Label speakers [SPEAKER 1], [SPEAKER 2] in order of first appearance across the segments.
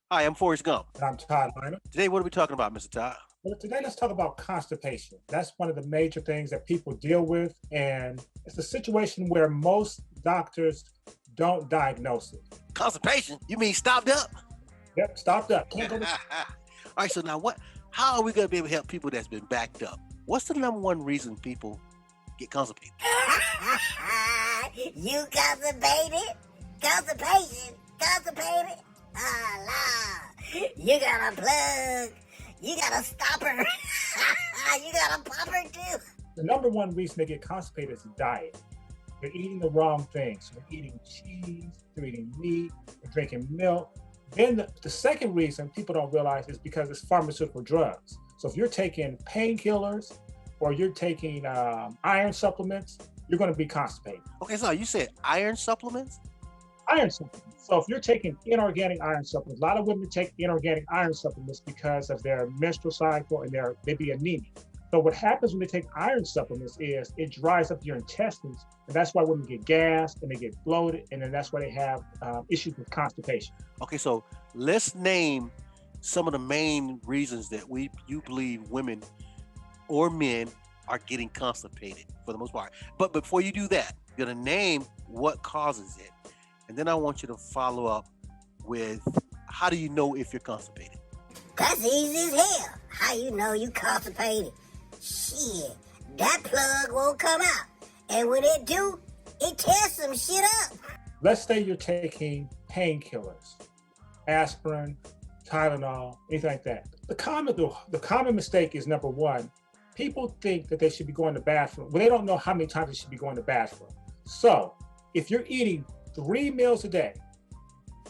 [SPEAKER 1] Hi, I'm Forrest Gump.
[SPEAKER 2] And I'm Todd Minor.
[SPEAKER 1] Today, what are we talking about, Mr. Todd?
[SPEAKER 2] Well, today let's talk about constipation. That's one of the major things that people deal with, and it's a situation where most doctors don't diagnose it.
[SPEAKER 1] Constipation? You mean stopped up?
[SPEAKER 2] Yep, stopped up. Can't go to...
[SPEAKER 1] All right, so now how are we going to be able to help people that's been backed up? What's the number one reason people get constipated?
[SPEAKER 3] You constipated? Constipated? Ah, la. You got a plug. You got a stopper. You got a popper too.
[SPEAKER 2] The number one reason they get constipated is diet. They're eating the wrong things. They're eating cheese, they're eating meat, they're drinking milk. Then the second reason people don't realize is because it's pharmaceutical drugs. So if you're taking painkillers or you're taking iron supplements, you're going to be constipated.
[SPEAKER 1] Okay, so you said iron supplements?
[SPEAKER 2] Iron supplements. So if you're taking inorganic iron supplements, a lot of women take inorganic iron supplements because of their menstrual cycle and they be anemic. So what happens when they take iron supplements is it dries up your intestines, and that's why women get gas and they get bloated, and then that's why they have issues with constipation.
[SPEAKER 1] Okay, so let's name some of the main reasons that you believe women or men are getting constipated for the most part. But before you do that, you're gonna name what causes it. And then I want you to follow up with, how do you know if you're constipated?
[SPEAKER 3] That's easy as hell. How you know you constipated? Shit, that plug won't come out. And when it do, it tears some shit up.
[SPEAKER 2] Let's say you're taking painkillers, aspirin, Tylenol, anything like that. The common mistake is, number one, people think that they should be going to the bathroom. Well, they don't know how many times they should be going to the bathroom. So if you're eating 3 meals a day,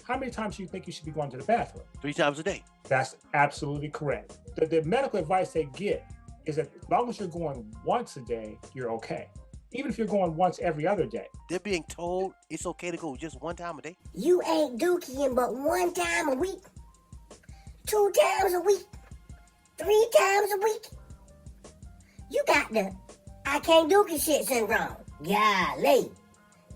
[SPEAKER 2] how many times do you think you should be going to the bathroom?
[SPEAKER 1] 3 times a day.
[SPEAKER 2] That's absolutely correct. The medical advice they get is that as long as you're going once a day, you're okay. Even if you're going once every other day.
[SPEAKER 1] They're being told it's okay to go just 1 time a day?
[SPEAKER 3] You ain't dookie but 1 time a week, 2 times a week, 3 times a week. You got the I can't dookie shit syndrome. Golly.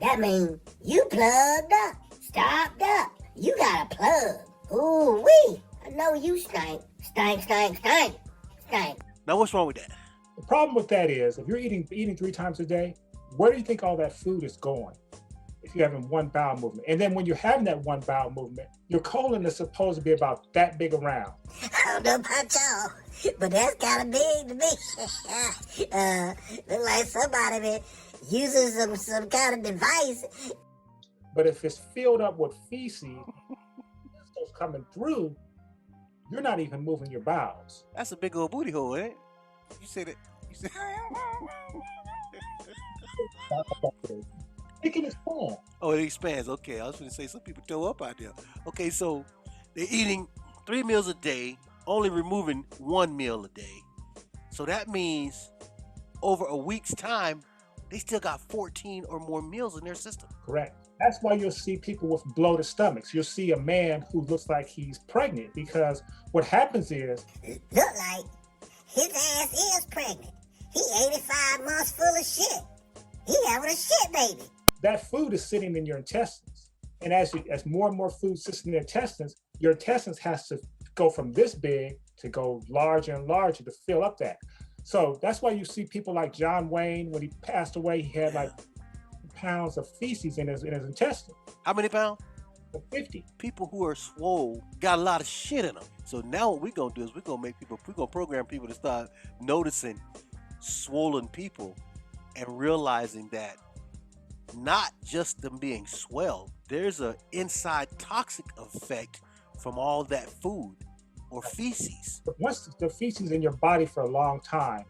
[SPEAKER 3] That means you plugged up, stopped up. You got a plug. Ooh-wee. I know you stink. Stink.
[SPEAKER 1] Now, what's wrong with that?
[SPEAKER 2] The problem with that is, if you're eating 3 times a day, where do you think all that food is going if you're having one bowel movement? And then when you're having that one bowel movement, your colon is supposed to be about that big around.
[SPEAKER 3] I don't know about y'all, but that's kind of big to me. Look like somebody been using some kind of device.
[SPEAKER 2] But if it's filled up with feces, it's coming through, you're not even moving your bowels.
[SPEAKER 1] That's a big old booty hole, ain't it? You said it.
[SPEAKER 2] It can expand.
[SPEAKER 1] Oh, it expands. Okay, I was going to say some people throw up out there. Okay, so they're eating 3 meals a day, only removing 1 meal a day. So that means over a week's time, they still got 14 or more meals in their system.
[SPEAKER 2] Correct. That's why you'll see people with bloated stomachs. You'll see a man who looks like he's pregnant, because what happens is...
[SPEAKER 3] Look like his ass is pregnant. He 85 months full of shit. He having a shit baby.
[SPEAKER 2] That food is sitting in your intestines. And as more and more food sits in your intestines has to go from this big to go larger and larger to fill up that. So that's why you see people like John Wayne, when he passed away, he had like pounds of feces in his intestine.
[SPEAKER 1] How many pounds?
[SPEAKER 2] 50.
[SPEAKER 1] People who are swole got a lot of shit in them. So now what we're gonna do is we're gonna program people to start noticing swollen people and realizing that not just them being swell, there's an inside toxic effect from all that food or feces.
[SPEAKER 2] Once the feces in your body for a long time,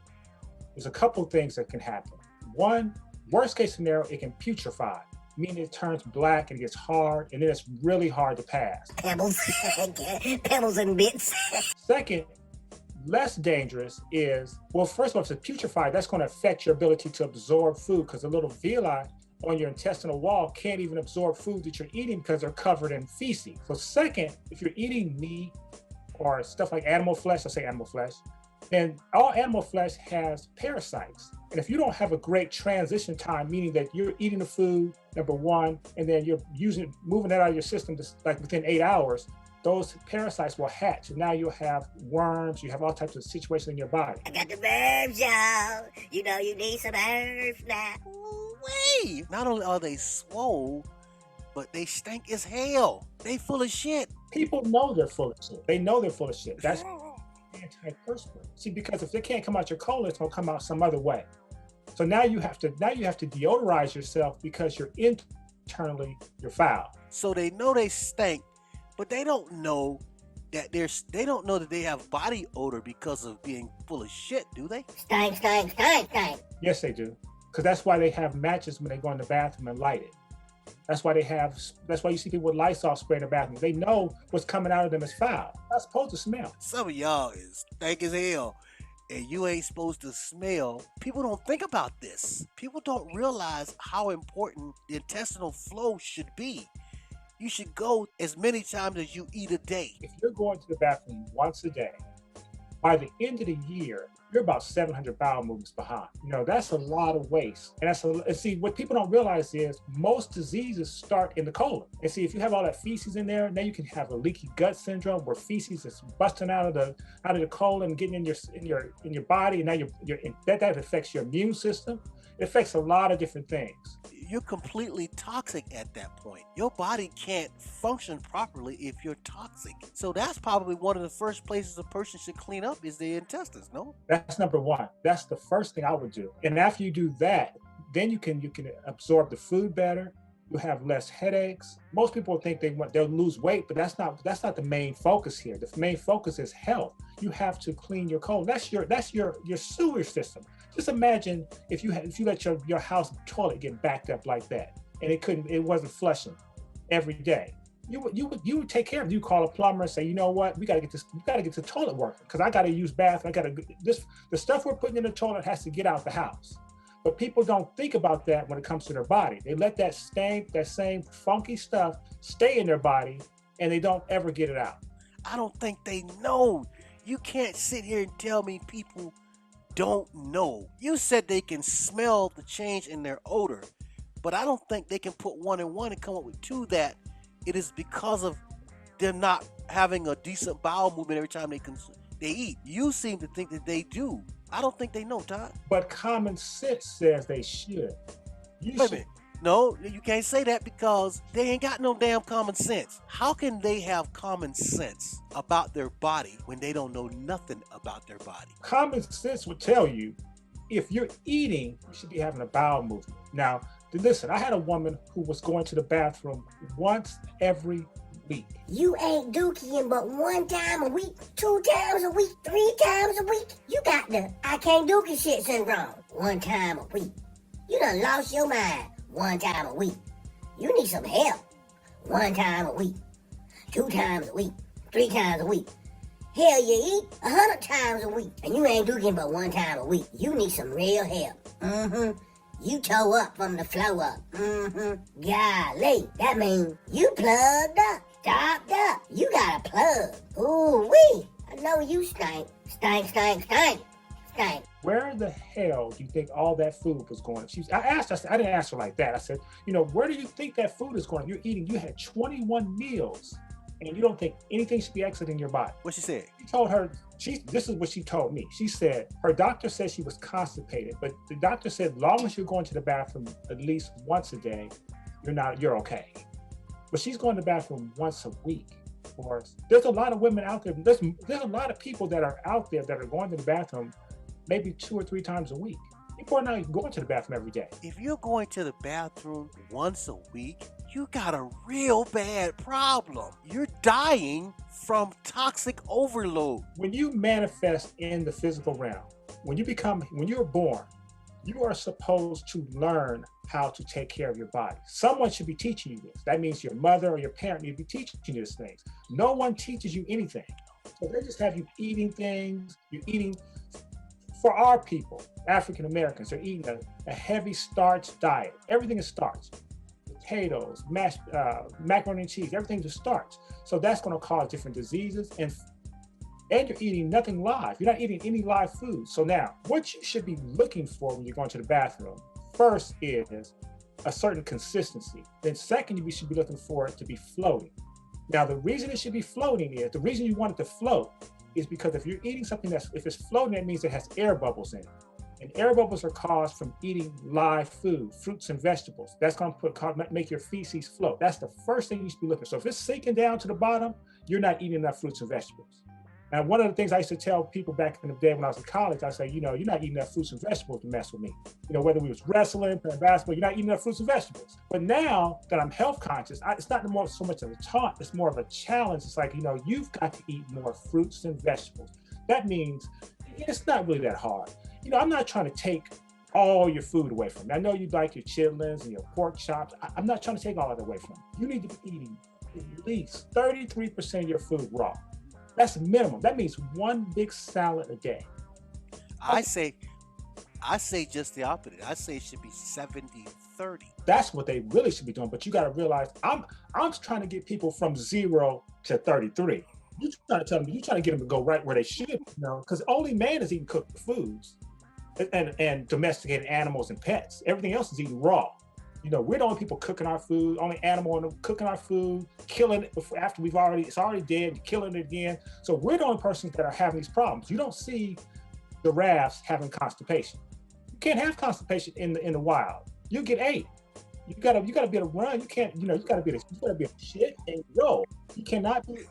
[SPEAKER 2] there's a couple things that can happen. One, worst case scenario, it can putrefy, meaning it turns black and it gets hard, and then it's really hard to pass.
[SPEAKER 3] Pebbles and bits.
[SPEAKER 2] Second, less dangerous is, well, first of all, if it's putrefied, that's going to affect your ability to absorb food, because the little villi on your intestinal wall can't even absorb food that you're eating because they're covered in feces. So second, if you're eating meat or stuff like animal flesh, let's say animal flesh, then all animal flesh has parasites. And if you don't have a great transition time, meaning that you're eating the food, number one, and then you're moving that out of your system like within 8 hours, those parasites will hatch, and now you'll have worms, you have all types of situations in your body.
[SPEAKER 3] I got the herbs, y'all. You know you need some herbs now.
[SPEAKER 1] Wait, not only are they swole, but they stink as hell. They full of shit.
[SPEAKER 2] People know they're full of shit. They know they're full of shit. That's antiperspirant. See, because if they can't come out your colon, it's gonna come out some other way. So now you have to deodorize yourself because you're internally you're foul.
[SPEAKER 1] So they know they stink, but they don't know that they have body odor because of being full of shit, do they?
[SPEAKER 3] Stank, stank, stank, stank.
[SPEAKER 2] Yes, they do. Because that's why they have matches when they go in the bathroom and light it. That's why you see people with Lysol spray in the bathroom. They know what's coming out of them is foul. Not supposed to smell.
[SPEAKER 1] Some of y'all is stank as hell, and you ain't supposed to smell. People don't think about this. People don't realize how important the intestinal flow should be. You should go as many times as you eat a day.
[SPEAKER 2] If you're going to the bathroom once a day, by the end of the year, you're about 700 bowel movements behind. That's a lot of waste. And see, what people don't realize is most diseases start in the colon. And see, if you have all that feces in there, now you can have a leaky gut syndrome where feces is busting out of the colon, getting in your body, and now that affects your immune system. It affects a lot of different things.
[SPEAKER 1] You're completely toxic at that point. Your body can't function properly if you're toxic. So that's probably one of the first places a person should clean up is their intestines, no?
[SPEAKER 2] That's number one. That's the first thing I would do. And after you do that, then you can absorb the food better. You have less headaches. Most people think they'll lose weight, but that's not the main focus here. The main focus is health. You have to clean your colon. That's your sewage system. Just imagine if you let your house toilet get backed up like that, and it wasn't flushing every day. You would take care of it. You call a plumber and say, you know what, we got to get the toilet working because I got to use bathroom. The stuff we're putting in the toilet has to get out the house. But people don't think about that when it comes to their body. They let that same funky stuff stay in their body, and they don't ever get it out.
[SPEAKER 1] I don't think they know. You can't sit here and tell me people don't know. You said they can smell the change in their odor, but I don't think they can put one and one and come up with two that it is because of them not having a decent bowel movement every time they eat. You seem to think that they do. I don't think they know, Todd.
[SPEAKER 2] But common sense says they should.
[SPEAKER 1] Wait a minute. No, you can't say that because they ain't got no damn common sense. How can they have common sense about their body when they don't know nothing about their body?
[SPEAKER 2] Common sense would tell you if you're eating, you should be having a bowel movement. Now, listen, I had a woman who was going to the bathroom once every week.
[SPEAKER 3] You ain't dookie but one time a week, 2 times a week, 3 times a week. You got the I can't dookie shit syndrome. 1 time a week. You done lost your mind. 1 time a week. You need some help. 1 time a week, 2 times a week, 3 times a week. Hell, you eat 100 times a week, and you ain't dooking but 1 time a week. You need some real help. You toe up from the flow up. Golly, that means you plugged up, stopped up. You got a plug. Ooh-wee. I know you stink. Stink, stink, stink, stink.
[SPEAKER 2] Where the hell do you think all that food was going? I didn't ask her like that. I said, where do you think that food is going? You had 21 meals, and you don't think anything should be exiting your body.
[SPEAKER 1] What she said?
[SPEAKER 2] She told her, this is what she told me. She said, her doctor said she was constipated, but the doctor said, as long as you're going to the bathroom at least once a day, you're okay. But she's going to the bathroom once a week. There's a lot of women out there. There's a lot of people that are out there that are going to the bathroom maybe 2 or 3 times a week. People are not even going to the bathroom every day.
[SPEAKER 1] If you're going to the bathroom once a week, you got a real bad problem. You're dying from toxic overload.
[SPEAKER 2] When you manifest in the physical realm, when you're born, you are supposed to learn how to take care of your body. Someone should be teaching you this. That means your mother or your parent need to be teaching you these things. No one teaches you anything. So they just have you eating things. You're eating. For our people, African Americans, they're eating a heavy starch diet. Everything is starch. Potatoes, macaroni and cheese, everything's a starch. So that's going to cause different diseases, and you're eating nothing live. You're not eating any live food. So now, what you should be looking for when you're going to the bathroom, first is a certain consistency. Then second, you should be looking for it to be floating. Now, the reason it should be floating is, the reason you want it to float is because if you're eating something if it's floating, that means it has air bubbles in it. And air bubbles are caused from eating live food, fruits and vegetables. That's going to make your feces float. That's the first thing you should be looking. So if it's sinking down to the bottom, you're not eating enough fruits and vegetables. Now, one of the things I used to tell people back in the day when I was in college, I say, you're not eating enough fruits and vegetables to mess with me. Whether we was wrestling, playing basketball, you're not eating enough fruits and vegetables. But now that I'm health conscious, it's not so much of a taunt, it's more of a challenge. It's like, you've got to eat more fruits and vegetables. That means it's not really that hard. I'm not trying to take all your food away from you. I know you like your chitlins and your pork chops. I'm not trying to take all of that away from you. You need to be eating at least 33% of your food raw. That's the minimum. That means one big salad a day.
[SPEAKER 1] I say just the opposite. I say it should be 70-30.
[SPEAKER 2] That's what they really should be doing. But you got to realize, I'm trying to get people from 0 to 33. You're trying to tell them, you're trying to get them to go right where they should, because only man is eating cooked foods and domesticated animals and pets. Everything else is eating raw. We're the only people cooking our food, only animal cooking our food, killing it after it's already dead, killing it again. So we're the only persons that are having these problems. You don't see giraffes having constipation. You can't have constipation in the wild. You get ate. You gotta be able to run. You can't, you gotta be able to shit and go. You cannot be.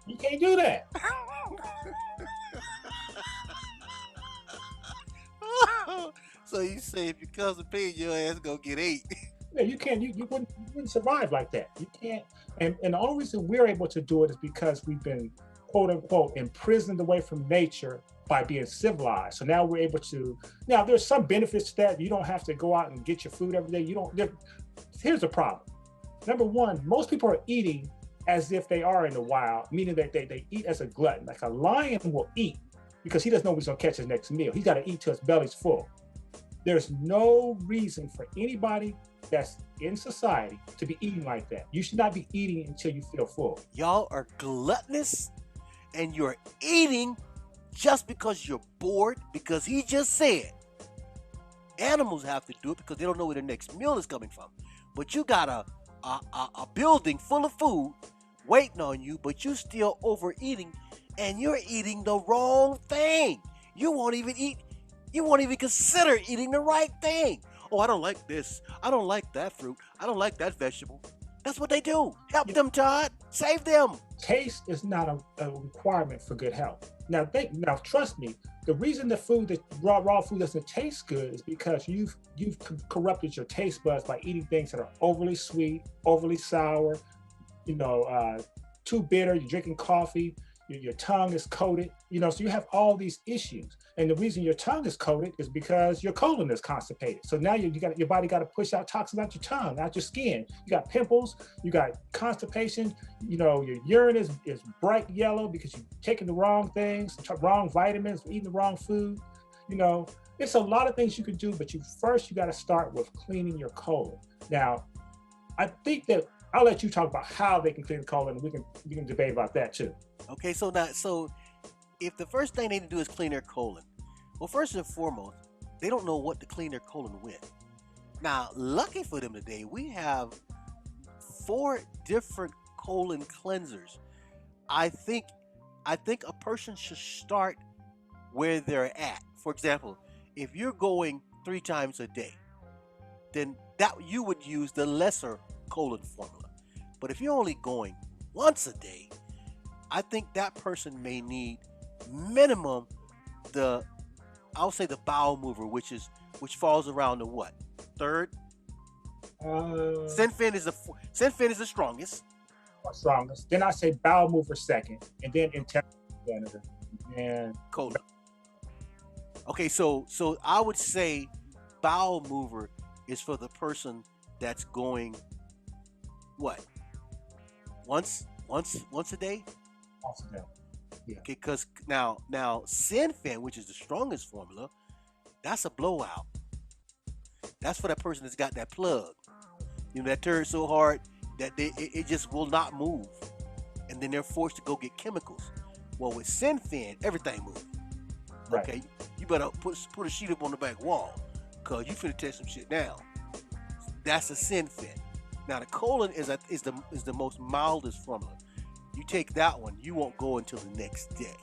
[SPEAKER 2] You can't do that.
[SPEAKER 1] So you say if you constipated, your ass gonna get ate.
[SPEAKER 2] Yeah, you can't. You wouldn't survive like that. You can't. And the only reason we're able to do it is because we've been, quote unquote, imprisoned away from nature by being civilized. So now we're able to. Now there's some benefits to that. You don't have to go out and get your food every day. Here's the problem. Number one, most people are eating as if they are in the wild, meaning that they eat as a glutton. Like a lion will eat because he doesn't know when he's gonna catch his next meal. He's got to eat till his belly's full. There's no reason for anybody that's in society to be eating like that. You should not be eating until you feel full.
[SPEAKER 1] Y'all are gluttonous and you're eating just because you're bored, because he just said animals have to do it because they don't know where their next meal is coming from. But you got a building full of food waiting on you, but you still overeating and you're eating the wrong thing. You won't even consider eating the right thing. Oh, I don't like this. I don't like that fruit. I don't like that vegetable. That's what they do. Help them, Todd. Save them.
[SPEAKER 2] Taste is not a requirement for good health. Now trust me, the reason the raw food doesn't taste good is because you've corrupted your taste buds by eating things that are overly sweet, overly sour, too bitter. You're drinking coffee. Your tongue is coated, so you have all these issues. And the reason your tongue is coated is because your colon is constipated. So now your body got to push out toxins out your tongue, out your skin. You got pimples, you got constipation, your urine is bright yellow because you're taking the wrong things, wrong vitamins, eating the wrong food. It's a lot of things you could do, but you got to start with cleaning your colon. Now, I think that I'll let you talk about how they can clean the colon, and we can debate about that too.
[SPEAKER 1] Okay, so if the first thing they need to do is clean their colon, well, first and foremost, they don't know what to clean their colon with. Now, lucky for them today, we have 4 different colon cleansers. I think a person should start where they're at. For example, if you're going 3 times a day, then that you would use the lesser colon formula. But if you're only going once a day, I think that person may need minimum I'll say the Bowel Mover, which falls around the what? 3rd? Synfen is the strongest.
[SPEAKER 2] Strongest. Then I say Bowel Mover 2nd, and then intestinal and
[SPEAKER 1] colon. Okay, so I would say Bowel Mover is for the person that's going what? Once a day?
[SPEAKER 2] Once a day. Yeah.
[SPEAKER 1] Okay, because now Synfen, which is the strongest formula, that's a blowout. That's for that person that's got that plug. That turd so hard that it just will not move. And then they're forced to go get chemicals. Well, with Synfen, everything moves.
[SPEAKER 2] Right.
[SPEAKER 1] Okay, you better put a sheet up on the back wall, because you finna test some shit down. That's a Synfen. Now the colon is the most mildest formula. You take that one, you won't go until the next day.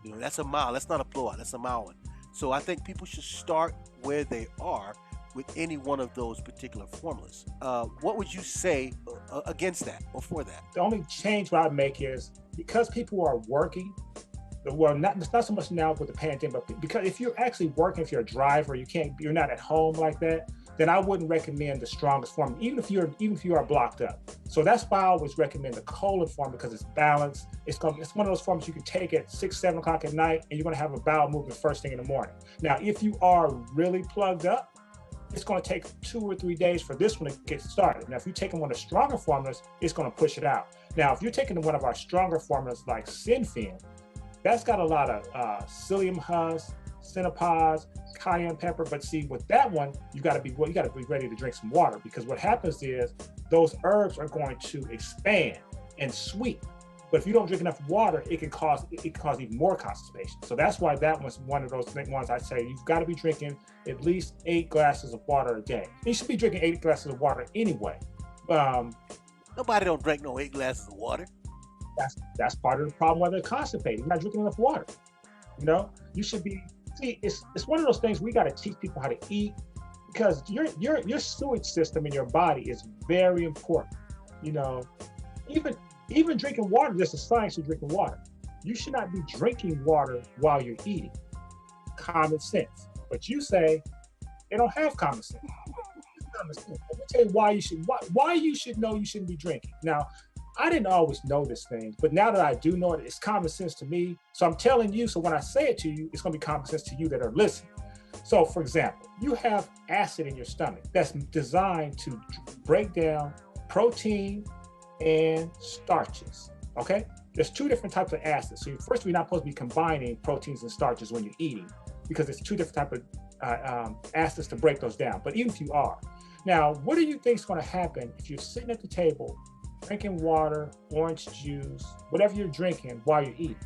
[SPEAKER 1] You know, that's a mild. That's not a blowout. That's a mild one. So I think people should start where they are with any one of those particular formulas. What would you say against that or for that?
[SPEAKER 2] The only change what I make is because people are working. Well, it's not so much now with the pandemic, but because if you're actually working, if you're a driver, you're not at home like that, then I wouldn't recommend the strongest form, even if you are blocked up. So that's why I always recommend the colon form, because it's balanced. It's one of those forms you can take at 6, 7 o'clock at night, and you're going to have a bowel movement first thing in the morning. Now, if you are really plugged up, it's going to take 2 or 3 days for this one to get started. Now, if you're taking one of the stronger formulas, it's going to push it out. Now, if you're taking one of our stronger formulas like Synfin, that's got a lot of psyllium husk, cinnapods, cayenne pepper. But see, with that one, you got to be ready to drink some water, because what happens is those herbs are going to expand and sweep. But if you don't drink enough water, it can cause even more constipation. So that's why that was one of those ones I say you've got to be drinking at least 8 glasses of water a day. You should be drinking 8 glasses of water anyway.
[SPEAKER 1] Nobody don't drink no 8 glasses of water.
[SPEAKER 2] That's part of the problem why they're constipated. You're not drinking enough water. You know, you should be. See, it's one of those things we got to teach people how to eat, because your sewage system in your body is very important. You know, even drinking water, there's a science to drinking water. You should not be drinking water while you're eating. Common sense. But you say they don't have common sense. Common sense. Let me tell you why you should know you shouldn't be drinking. Now, I didn't always know this thing, but now that I do know it, it's common sense to me. So I'm telling you, so when I say it to you, it's going to be common sense to you that are listening. So for example, you have acid in your stomach that's designed to break down protein and starches, okay? There's 2 different types of acids. So first, we're not supposed to be combining proteins and starches when you're eating, because it's 2 different types of acids to break those down. But even if you are. Now, what do you think is going to happen if you're sitting at the table drinking water, orange juice, whatever you're drinking while you're eating?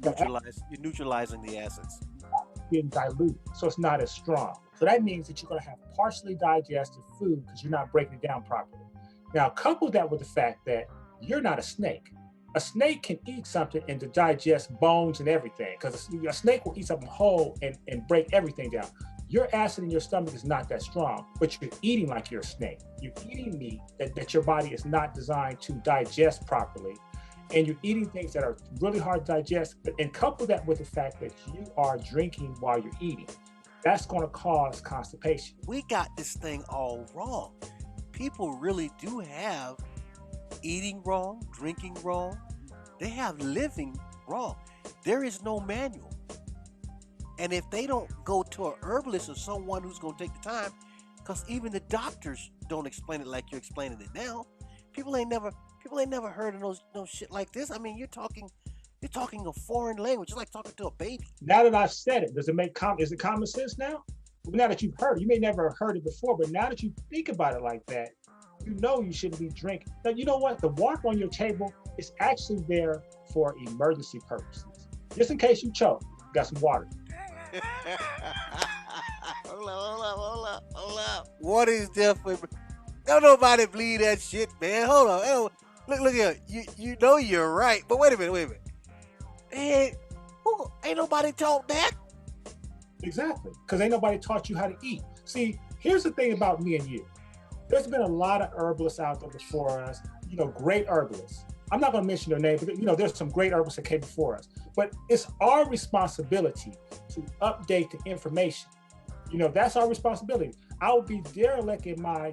[SPEAKER 1] You're neutralizing the acids.
[SPEAKER 2] Getting diluted, so it's not as strong. So that means that you're going to have partially digested food because you're not breaking it down properly. Now, couple that with the fact that you're not a snake. A snake can eat something and to digest bones and everything, because a snake will eat something whole and break everything down. Your acid in your stomach is not that strong, but you're eating like you're a snake. You're eating meat that your body is not designed to digest properly. And you're eating things that are really hard to digest. And couple that with the fact that you are drinking while you're eating. That's going to cause constipation.
[SPEAKER 1] We got this thing all wrong. People really do have eating wrong, drinking wrong. They have living wrong. There is no manual. And if they don't go to a herbalist or someone who's going to take the time, because even the doctors don't explain it like you're explaining it now. People ain't never heard of no shit like this. I mean, you're talking a foreign language. It's like talking to a baby.
[SPEAKER 2] Now that I've said it, is it common sense now? Now that you've heard it, you may never have heard it before, but now that you think about it like that, you know you shouldn't be drinking. Now, you know what? The water on your table is actually there for emergency purposes. Just in case you choke, you got some water.
[SPEAKER 1] Hold up. What is there for? Don't nobody believe that shit, man. Hold on. Look here. You know you're right, but wait a minute. Ain't nobody taught that?
[SPEAKER 2] Exactly, because ain't nobody taught you how to eat. See, here's the thing about me and you. There's been a lot of herbalists out there before us, great herbalists. I'm not going to mention their name, but there's some great herbalists that came before us. But it's our responsibility to update the information. That's our responsibility. I would be derelict in my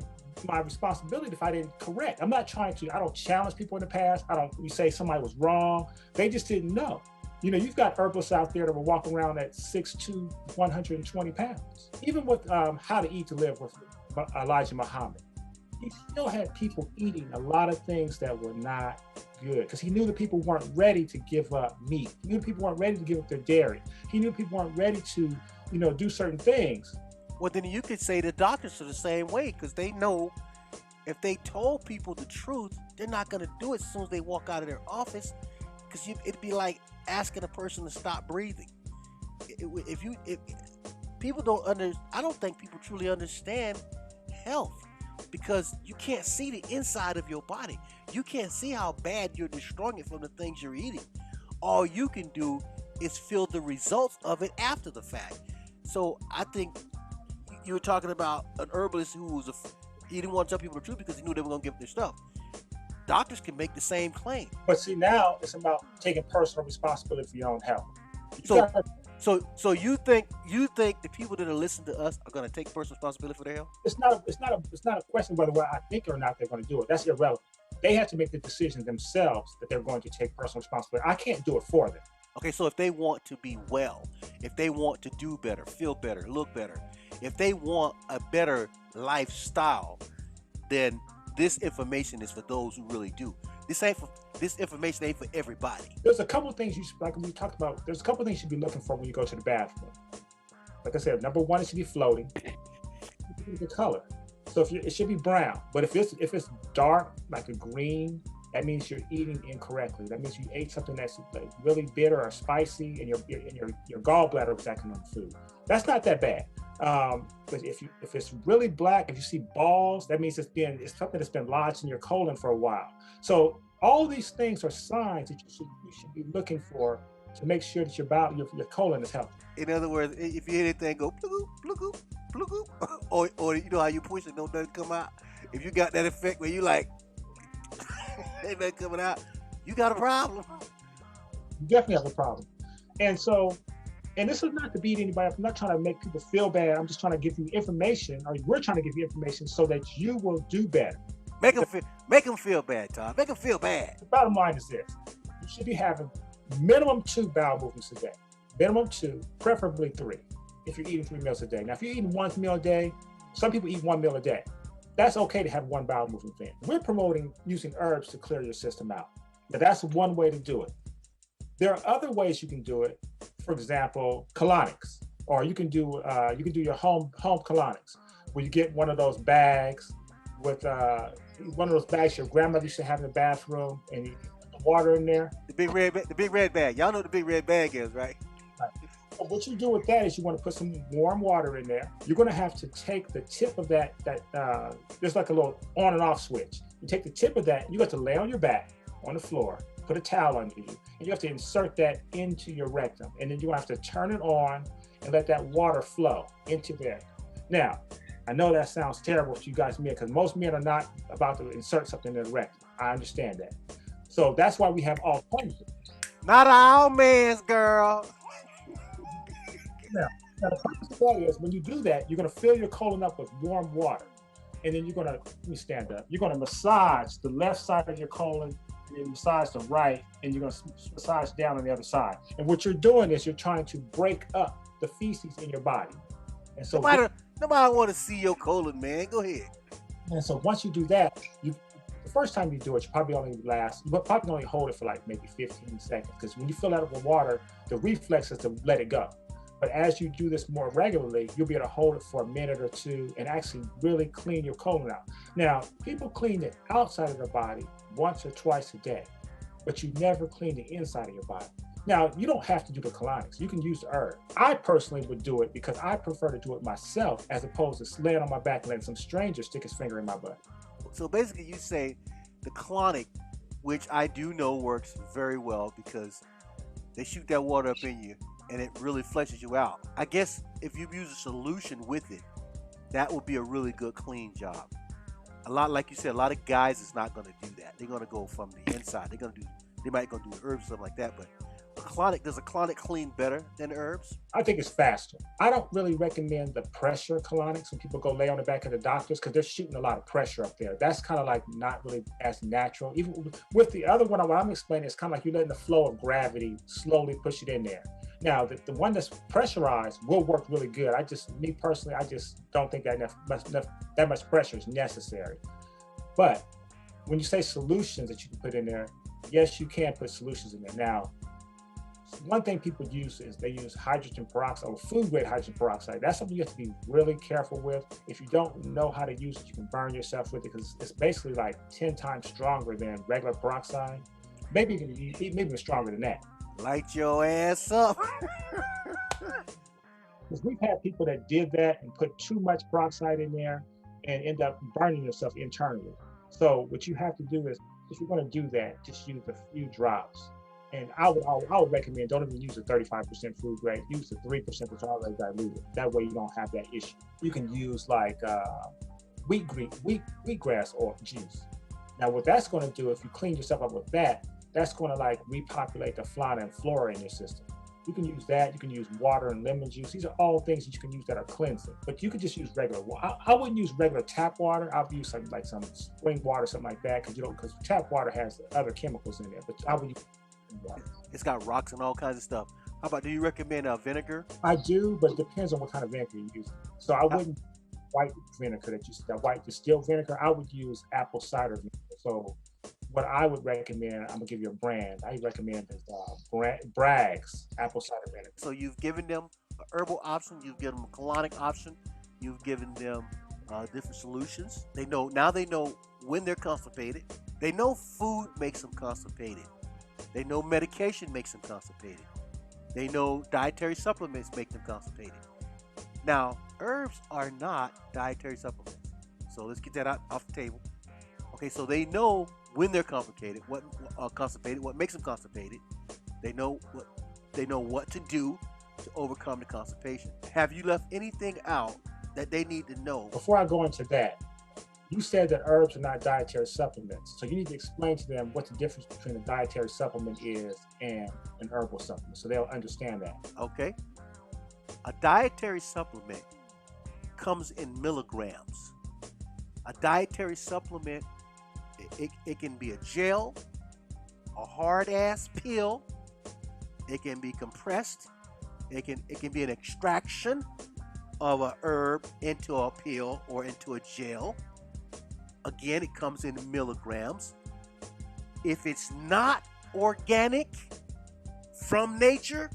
[SPEAKER 2] responsibility if I didn't correct. I don't challenge people in the past. We say somebody was wrong. They just didn't know. You've got herbalists out there that will walk around at 6'2", 120 pounds. Even with How to Eat to Live with Elijah Muhammad, he still had people eating a lot of things that were not good, because he knew that people weren't ready to give up meat. He knew people weren't ready to give up their dairy. He knew people weren't ready to, do certain things.
[SPEAKER 1] Well, then you could say the doctors are the same way, because they know if they told people the truth, they're not going to do it as soon as they walk out of their office, because it'd be like asking a person to stop breathing. If people don't I don't think people truly understand health. because you can't see the inside of your body. You can't see how bad you're destroying it from the things you're eating. All you can do is feel the results of it after the fact. So I think you were talking about an herbalist who was he didn't want to tell people the truth because he knew they were going to give their stuff. Doctors can make the same claim.
[SPEAKER 2] But see, now it's about taking personal responsibility for your own health.
[SPEAKER 1] So you think the people that are listening to us are going to take personal responsibility for their health?
[SPEAKER 2] It's not a question whether I think or not they're going to do it. That's irrelevant. They have to make the decision themselves that they're going to take personal responsibility. I can't do it for them.
[SPEAKER 1] Okay, so if they want to be well, if they want to do better, feel better, look better, if they want a better lifestyle, then this information is for those who really do. This information ain't for everybody.
[SPEAKER 2] There's a couple of things like we talked about. There's a couple of things you should be looking for when you go to the bathroom. Like I said, number one, it should be floating. The color. So it should be brown. But if it's dark, like a green, that means you're eating incorrectly. That means you ate something that's like really bitter or spicy, and your gallbladder was acting on the food. That's not that bad. But if it's really black, if you see balls, that means it's something that's been lodged in your colon for a while. So all these things are signs that you should be looking for to make sure that your colon is healthy.
[SPEAKER 1] In other words, if you hear anything go plug plug plug, or you know how you push it, don't nothing come out. If you got that effect where you like ain't nothing coming out, you got a problem.
[SPEAKER 2] You definitely have a problem. And this is not to beat anybody up. I'm not trying to make people feel bad. I'm just trying to give you information, or we're trying to give you information so that you will do better.
[SPEAKER 1] Make them feel bad, Tom. Make them feel bad.
[SPEAKER 2] The bottom line is this. You should be having minimum 2 bowel movements a day. Minimum 2, preferably 3, if you're eating 3 meals a day. Now, if you're eating 1 meal a day, some people eat 1 meal a day. That's okay to have 1 bowel movement then. We're promoting using herbs to clear your system out. Now, that's one way to do it. There are other ways you can do it. For example, colonics, or you can do your home colonics, where you get one of those bags with one of those bags your grandmother used to have in the bathroom, and you put the water in there.
[SPEAKER 1] The big red bag. Y'all know what the big red bag is, right?
[SPEAKER 2] Right. But what you do with that is you want to put some warm water in there. You're going to have to take the tip of that there's like a little on and off switch. You take the tip of that, and you have to lay on your back on the floor, put a towel under you, and you have to insert that into your rectum. And then you have to turn it on and let that water flow into there. Now, I know that sounds terrible to you guys men, because most men are not about to insert something in the rectum. I understand that. So that's why we have alternatives.
[SPEAKER 1] Not all men's, girl.
[SPEAKER 2] Now the purpose of that is when you do that, you're going to fill your colon up with warm water. And then you're going to, let me stand up. You're going to massage the left side of your colon, and then massage the right, and you're going to massage down on the other side. And what you're doing is you're trying to break up the feces in your body. And so
[SPEAKER 1] nobody want to see your colon, man. Go ahead.
[SPEAKER 2] And so once you do that, the first time you do it, you probably only hold it for like maybe 15 seconds, because when you fill that up with water, the reflex is to let it go. But as you do this more regularly, you'll be able to hold it for a minute or two and actually really clean your colon out. Now, people clean the outside of their body once or twice a day, but you never clean the inside of your body. Now, you don't have to do the colonics. You can use the herb. I personally would do it because I prefer to do it myself, as opposed to laying on my back and letting some stranger stick his finger in my butt.
[SPEAKER 1] So basically you say the colonic, which I do know works very well because they shoot that water up in you and it really fleshes you out. I guess if you use a solution with it, that would be a really good clean job. A lot, like you said, a lot of guys is not going to do that. They're going to go from the inside. They might go do herbs or something like that, but does a colonic clean better than herbs?
[SPEAKER 2] I think it's faster. I don't really recommend the pressure colonics when people go lay on the back of the doctors, because they're shooting a lot of pressure up there. That's kind of like not really as natural. Even with the other one, what I'm explaining is kind of like you're letting the flow of gravity slowly push it in there. Now, the one that's pressurized will work really good. Me personally, I just don't think that much pressure is necessary. But when you say solutions that you can put in there, yes, you can put solutions in there. Now, one thing people use is they use hydrogen peroxide, or food-grade hydrogen peroxide. That's something you have to be really careful with. If you don't know how to use it, you can burn yourself with it, because it's basically like 10 times stronger than regular peroxide. Maybe even stronger than that.
[SPEAKER 1] Light your ass up.
[SPEAKER 2] Because we've had people that did that and put too much peroxide in there, and end up burning yourself internally. So what you have to do is, if you're going to do that, just use a few drops. And I would recommend, don't even use the 35% food grade. Use the 3% that's already diluted. That way you don't have that issue. You can use like wheatgrass or juice. Now what that's going to do, if you clean yourself up with that, that's going to like repopulate the fauna and flora in your system. You can use that. You can use water and lemon juice. These are all things that you can use that are cleansing. But you could just use regular water. I wouldn't use regular tap water. I would use some spring water, something like that, because tap water has other chemicals in there. But I would use water.
[SPEAKER 1] It's got rocks and all kinds of stuff. How about, do you recommend vinegar?
[SPEAKER 2] I do, but it depends on what kind of vinegar you use. So I wouldn't white vinegar that white distilled vinegar. I would use apple cider vinegar. So what I would recommend, I'm gonna give you a brand. I recommend is Bragg's apple cider vinegar.
[SPEAKER 1] So you've given them an herbal option, you've given them a colonic option, you've given them different solutions. They know when they're constipated. They know food makes them constipated. They know medication makes them constipated. They know dietary supplements make them constipated. Now, herbs are not dietary supplements. So let's get that out off the table. Okay, so they know when they're constipated, what makes them constipated. They know what to do to overcome the constipation. Have you left anything out that they need to know?
[SPEAKER 2] Before I go into that, you said that herbs are not dietary supplements. So you need to explain to them what the difference between a dietary supplement is and an herbal supplement, so they'll understand that.
[SPEAKER 1] Okay. A dietary supplement comes in milligrams. A dietary supplement, it can be a gel, a hard ass pill, it can be compressed, it can be an extraction of a herb into a pill or into a gel. Again, it comes in milligrams. If it's not organic from nature,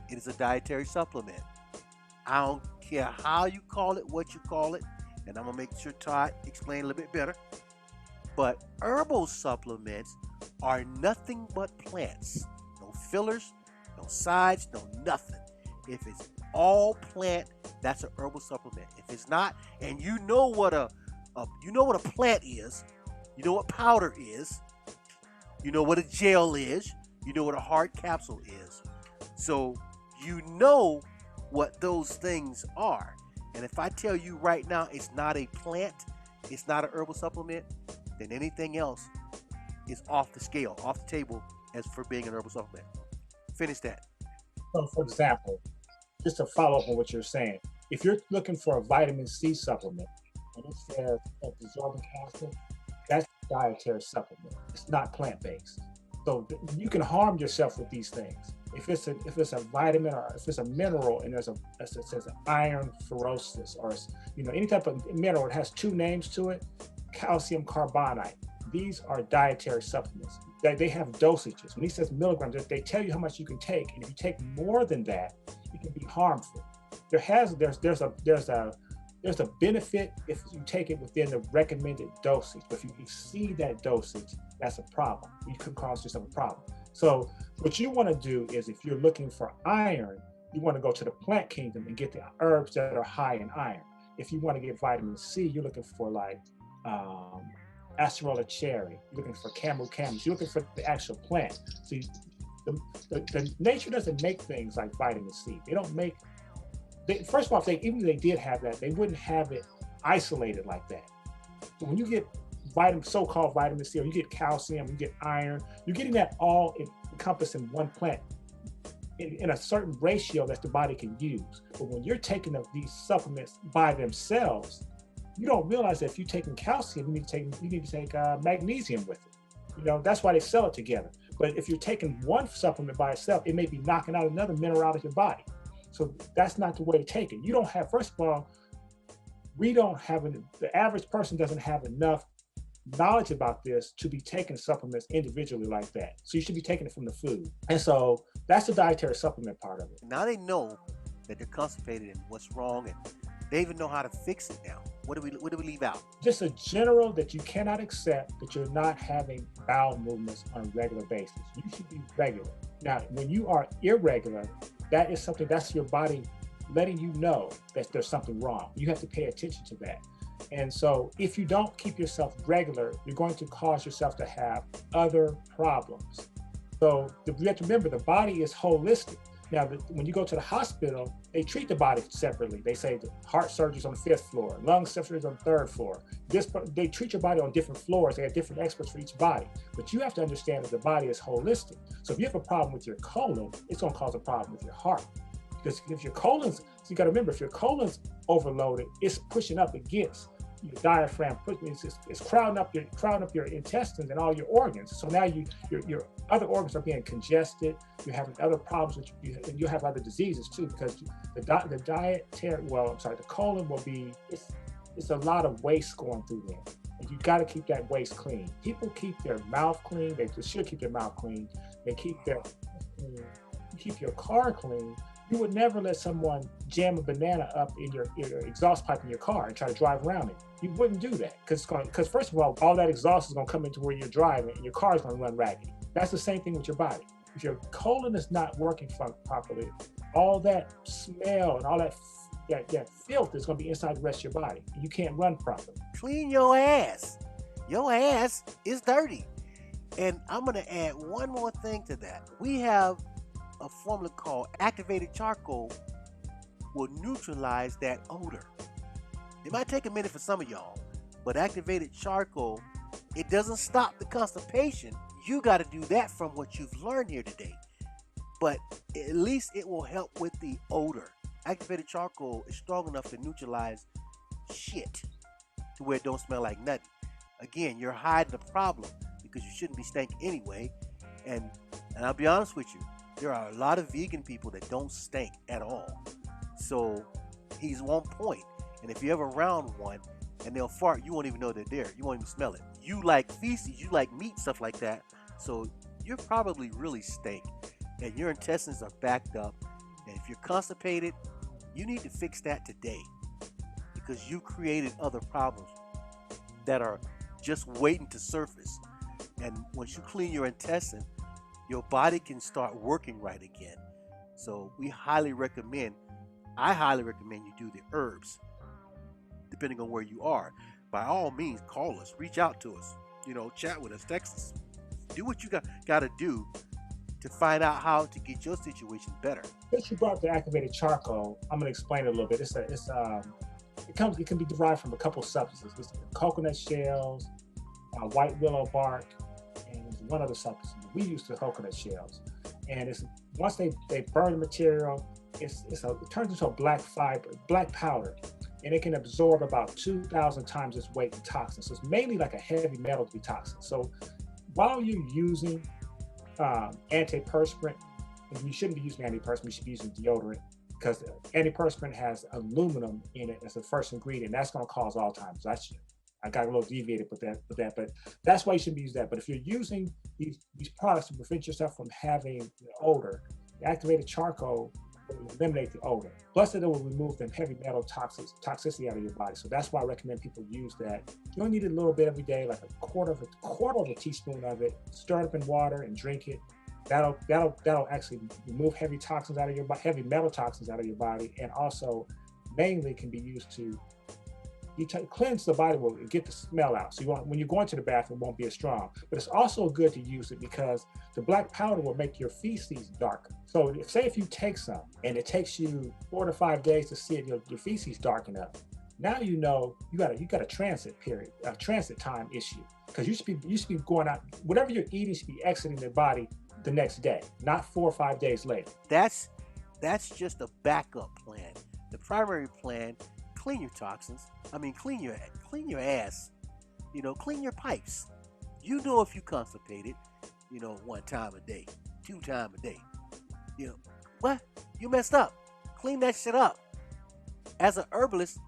[SPEAKER 1] it is a dietary supplement. I don't care how you call it, what you call it, and I'm gonna make sure Todd explain a little bit better. But herbal supplements are nothing but plants. No fillers, no sides, no nothing. If it's all plant, that's an herbal supplement. If it's not, and you know what a plant is, you know what powder is, you know what a gel is, you know what a hard capsule is. So you know what those things are. And if I tell you right now it's not a plant, it's not an herbal supplement, then anything else is off the scale, off the table as for being an herbal supplement. Finish that.
[SPEAKER 2] So for example, just to follow up on what you're saying, if you're looking for a vitamin C supplement and it says absorbent acid, that's a dietary supplement. It's not plant-based. So you can harm yourself with these things. If it's a vitamin or if it's a mineral and it says iron ferrosis or any type of mineral, it has two names to it, calcium carbonate. These are dietary supplements. They have dosages. When he says milligrams, they tell you how much you can take, and if you take more than that, it can be harmful. There's a benefit if you take it within the recommended dosage, but if you exceed that dosage, that's a problem. You could cause yourself a problem. So what you want to do is, if you're looking for iron, you want to go to the plant kingdom and get the herbs that are high in iron. If you want to get vitamin C, you're looking for like acerola cherry, you're looking for camu camus, you're looking for the actual plant. So the nature doesn't make things like vitamin C. They don't make, first of all, even if they did have that, they wouldn't have it isolated like that. So when you get so-called vitamin C, or you get calcium, you get iron, you're getting that all encompassed in one plant in a certain ratio that the body can use. But when you're taking these supplements by themselves, you don't realize that if you're taking calcium, you need to take magnesium with it. That's why they sell it together. But if you're taking one supplement by itself, it may be knocking out another mineral out of your body. So that's not the way to take it. You don't have, first of all, the average person doesn't have enough knowledge about this to be taking supplements individually like that. So you should be taking it from the food. And so that's the dietary supplement part of it.
[SPEAKER 1] Now they know that they're constipated and what's wrong, and they even know how to fix it now. What do we leave out?
[SPEAKER 2] Just a general that you cannot accept that you're not having bowel movements on a regular basis. You should be regular. Now, when you are irregular, that is something, that's your body letting you know that there's something wrong. You have to pay attention to that. And so if you don't keep yourself regular, you're going to cause yourself to have other problems. So you have to remember, the body is holistic. Now, when you go to the hospital, they treat the body separately. They say the heart surgery's on the 5th floor, lung surgery's on the 3rd floor. They treat your body on different floors. They have different experts for each body. But you have to understand that the body is holistic. So if you have a problem with your colon, it's going to cause a problem with your heart. Because if your colon's, so you got to remember, if your colon's overloaded, it's pushing up against your diaphragm, it's crowding up your intestines and all your organs. So now your other organs are being congested. You're having other problems, and you have other diseases too, because the colon will be, it's a lot of waste going through there. And you got to keep that waste clean. People keep their mouth clean. They should keep their mouth clean. They keep your car clean. You would never let someone jam a banana up in your exhaust pipe in your car and try to drive around it. You wouldn't do that, because first of all that exhaust is going to come into where you're driving, and your car is going to run ragged. That's the same thing with your body. If your colon is not working properly, all that smell and all that filth is going to be inside the rest of your body, and you can't run properly.
[SPEAKER 1] Clean your ass. Your ass is dirty. And I'm going to add one more thing to that. We have a formula called activated charcoal will neutralize that odor. It might take a minute for some of y'all, but activated charcoal, it doesn't stop the constipation. You got to do that from what you've learned here today. But at least it will help with the odor. Activated charcoal is strong enough to neutralize shit to where it don't smell like nothing. Again, you're hiding the problem because you shouldn't be stinking anyway. And I'll be honest with you, there are a lot of vegan people that don't stink at all. So he's on point. And if you're ever around one and they'll fart, you won't even know they're there. You won't even smell it. You like feces, you like meat, stuff like that. So you're probably really stink. And your intestines are backed up. And if you're constipated, you need to fix that today. Because you created other problems that are just waiting to surface. And once you clean your intestine, your body can start working right again. So I highly recommend you do the herbs, depending on where you are. By all means, call us, reach out to us, chat with us, text us. Do what you got to do to find out how to get your situation better.
[SPEAKER 2] Since you brought up the activated charcoal, I'm going to explain it a little bit. It can be derived from a couple substances. It's coconut shells, white willow bark, and there's one other substance. We use the coconut shells, and once they burn the material, it turns into a black powder, and it can absorb about 2,000 times its weight in toxins. So it's mainly like a heavy metal toxin. So while you're using antiperspirant, and you shouldn't be using antiperspirant, you should be using deodorant, because antiperspirant has aluminum in it as the first ingredient. That's going to cause Alzheimer's. I got a little deviated with that, but that's why you shouldn't use that. But if you're using these products to prevent yourself from having the odor, the activated charcoal will eliminate the odor. Plus, it will remove the heavy metal toxicity out of your body. So that's why I recommend people use that. You only need a little bit every day, like a quarter of a teaspoon of it. Stir it up in water and drink it. That'll actually remove heavy metal toxins out of your body, and also mainly can be used to cleanse the body, will get the smell out. So when you go into the bathroom, it won't be as strong. But it's also good to use it because the black powder will make your feces darker. So if you take some and it takes you 4 to 5 days to see your feces darken up, now you got a transit time issue, because you should be going out. Whatever you're eating should be exiting the body the next day, not 4 or 5 days later.
[SPEAKER 1] That's just a backup plan. The primary plan: clean your toxins. Clean your ass. Clean your pipes. If you constipated, 1 time a day, 2 times a day. What? You messed up. Clean that shit up. As an herbalist,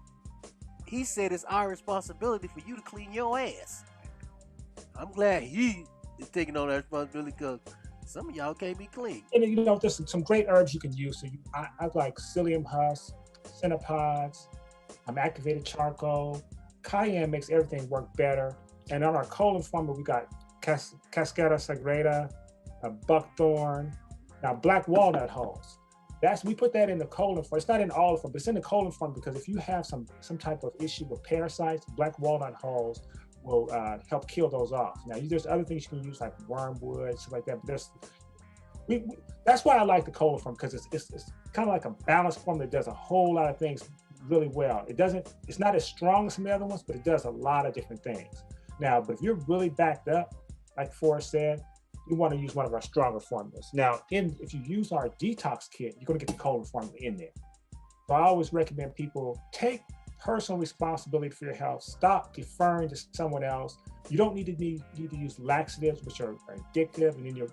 [SPEAKER 1] he said it's our responsibility for you to clean your ass. I'm glad he is taking on that responsibility, because some of y'all can't be clean.
[SPEAKER 2] And there's some great herbs you can use. So I like psyllium husk, cenopods, activated charcoal. Cayenne makes everything work better. And on our colon formula, we got cascara sagrada, buckthorn, now black walnut hulls. we put that in the colon form. It's not in all of them, but it's in the colon form because if you have some type of issue with parasites, black walnut hulls will help kill those off. Now, there's other things you can use like wormwood, stuff like that. But that's why I like the colon form, because it's kind of like a balanced form that does a whole lot of things really well. It's not as strong as some of the other ones, but it does a lot of different things. Now, but if you're really backed up, like Forrest said, you want to use one of our stronger formulas. Now, if you use our detox kit, you're going to get the colon formula in there. So I always recommend people take personal responsibility for your health. Stop deferring to someone else. You don't need to use laxatives, which are addictive, and then your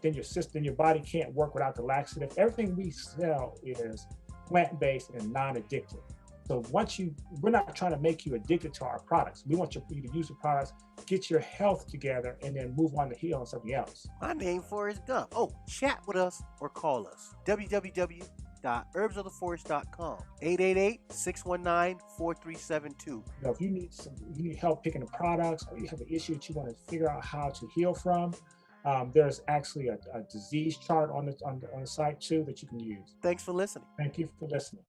[SPEAKER 2] body can't work without the laxative. Everything we sell is plant-based and non-addictive. So we're not trying to make you addicted to our products. We want you to use the products, get your health together, and then move on to heal on something else.
[SPEAKER 1] My name Forrest Gump. Oh, chat with us or call us. www.herbsoftheforest.com. 888-619-4372.
[SPEAKER 2] If you need help picking the products, or you have an issue that you want to figure out how to heal from, there's actually a disease chart on the site too that you can use.
[SPEAKER 1] Thanks for listening.
[SPEAKER 2] Thank you for listening.